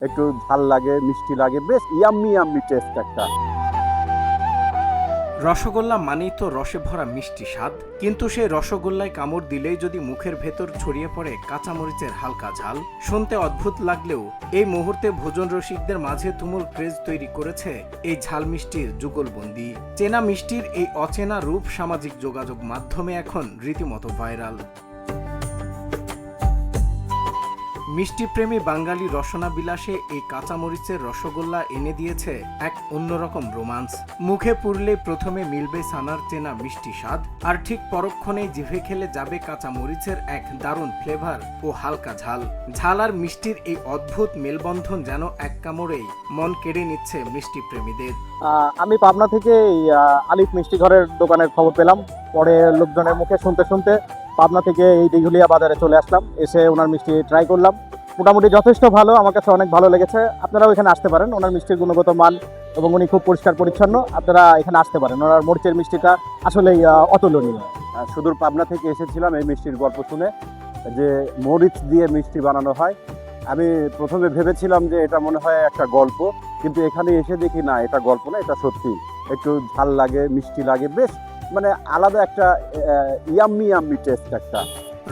একটু ঝাল লাগে, মিষ্টি লাগে, বেশ ইয়াম্মি ইয়াম্মি টেস্ট একটা। রসগোল্লা মানেই তো রসে ভরা মিষ্টি স্বাদ, কিন্তু সেই রসগোল্লায় কামড় দিলেই যদি মুখের ভেতর ছড়িয়ে পড়ে কাঁচামরিচের হালকা ঝাল, শুনতে অদ্ভুত লাগলেও এই মুহূর্তে ভোজন রসিকদের মাঝে তুমুল ক্রেজ তৈরি করেছে এই ঝাল মিষ্টির যুগলবন্দি। চেনা মিষ্টির এই অচেনা রূপ সামাজিক যোগাযোগ মাধ্যমে এখন রীতিমতো ভাইরাল। মিষ্টিপ্রেমী বাঙালি রসনা বিলাসে এই কাঁচামরিচের রসগোল্লা এনে দিয়েছে এক অন্যরকম রোমান্স। মুখে পুরলে প্রথমে মিলবে সানার চেনা মিষ্টি স্বাদ, আর ঠিক পরক্ষণেই জিভে খেলে যাবে কাঁচামরিচের এক দারুণ ফ্লেভার ও হালকা ঝাল। ঝাল আর মিষ্টির এই অদ্ভুত মেলবন্ধন যেন এক কামড়েই মন কেড়ে নিচ্ছে মিষ্টি প্রেমীদের। আমি পাবনা থেকে এই আলিফ মিষ্টি ঘরের দোকানের খবর পেলাম, পরে লোকজনের মুখে শুনতে শুনতে পাবনা থেকে এই দিঘুলিয়া বাজারে চলে আসলাম। এসে ওনার মিষ্টি ট্রাই করলাম, মোটামুটি যথেষ্ট ভালো, আমার কাছে অনেক ভালো লেগেছে। আপনারাও এখানে আসতে পারেন, ওনার মিষ্টির গুণগত মান এবং উনি খুব পরিষ্কার পরিচ্ছন্ন, আপনারা এখানে আসতে পারেন। ওনার মরিচের মিষ্টিটা আসলেই অতুলনীয়। সুদূর পাবনা থেকে এসেছিলাম এই মিষ্টির গল্প শুনে, যে মরিচ দিয়ে মিষ্টি বানানো হয়। আমি প্রথমে ভেবেছিলাম যে এটা মনে হয় একটা গল্প, কিন্তু এখানে এসে দেখি না, এটা গল্প না, এটা সত্যি। একটু ঝাল লাগে, মিষ্টি লাগে, বেশ মানে আলাদা একটা ইয়াম্মি ইয়াম্মি টেস্ট একটা।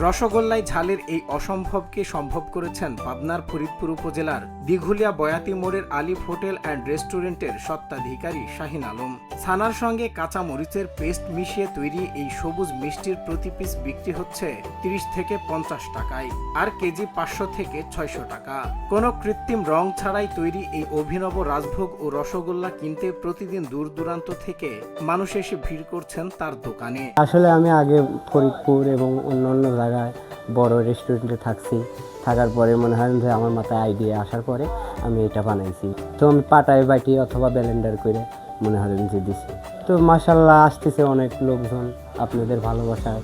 রসগোল্লায় ঝালের এই অসম্ভবকে সম্ভব করেছেন পাবনার ফরিদপুর উপজেলার দিঘুলিয়া বয়াতি মোড়ের আলিফ হোটেল অ্যান্ড রেস্টুরেন্টের স্বত্বাধিকারী শাহিন আলম। ছানার সঙ্গে কাঁচা মরিচের পেস্ট মিশিয়ে তৈরি এই সবুজ মিষ্টির প্রতি পিস বিক্রি হচ্ছে 30 থেকে 50 টাকায়, আর কেজি 500 থেকে 600 টাকা। কোনো কৃত্রিম রং ছাড়াই তৈরি এই অভিনব রাজভোগ ও রসগোল্লা কিনতে প্রতিদিন দূর দূরান্ত থেকে মানুষ এসে ভিড় করছেন তার দোকানে। আসলে আমি আগে ফরিদপুর এবং অন্যান্য জায়গায় বড় রেস্টুরেন্টে থাকার পরে মনে হয় যে আমার মাথায় আইডিয়া আসার পরে আমি এটা বানাইছি। তো আমি পাটায় বাটি অথবা ব্লেন্ডার করে মনে হয় যে দিছি। তো মাশাআল্লাহ আসতেছে অনেক লোকজন, আপনাদের ভালোবাসায়,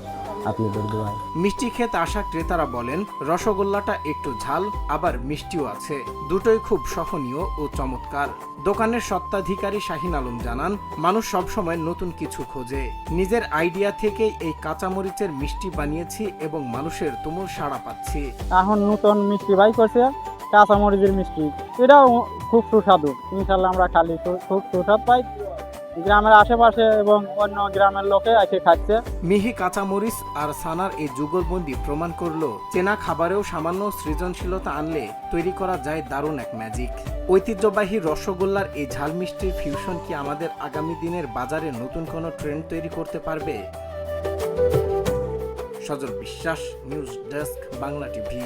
আপনাদের দোয়ায়। মিষ্টি খেতে আসা ক্রেতারা বলেন রসগোল্লাটা একটু ঝাল আবার মিষ্টিও আছে, দুটোই খুব সহনীয় ও চমৎকার। দোকানের স্বত্বাধিকারী শাহিন আলম জানান, মানুষ সবসময় নতুন কিছু খোঁজে। নিজের আইডিয়া থেকেই এই কাঁচামরিচের মিষ্টি বানিয়েছি এবং মানুষের তুমুল সাড়া পাচ্ছি। এখন নতুন মিষ্টি বাই করছে কাঁচামরিচের মিষ্টি, এটাও খুব সুস্বাদু। ইনশাল্লাহ আমরা খালি খুব সুস্বাদ পাই, গ্রামের আশেপাশে এবং অন্য গ্রামের লোকে এসে খাচ্ছে। মিহি কাঁচামরিচ আর সানার এই যুগলবন্দি প্রমাণ করলো চেনা খাবারেও সামান্য সৃজনশীলতা আনলে তৈরি করা যায় দারুণ এক ম্যাজিক। ঐতিহ্যবাহী রসগোল্লার এই ঝাল মিষ্টির ফিউশন কি আমাদের আগামী দিনের বাজারে নতুন কোনো ট্রেন্ড তৈরি করতে পারবে? সজল বিশ্বাস, নিউজ ডেস্ক, বাংলা টিভি।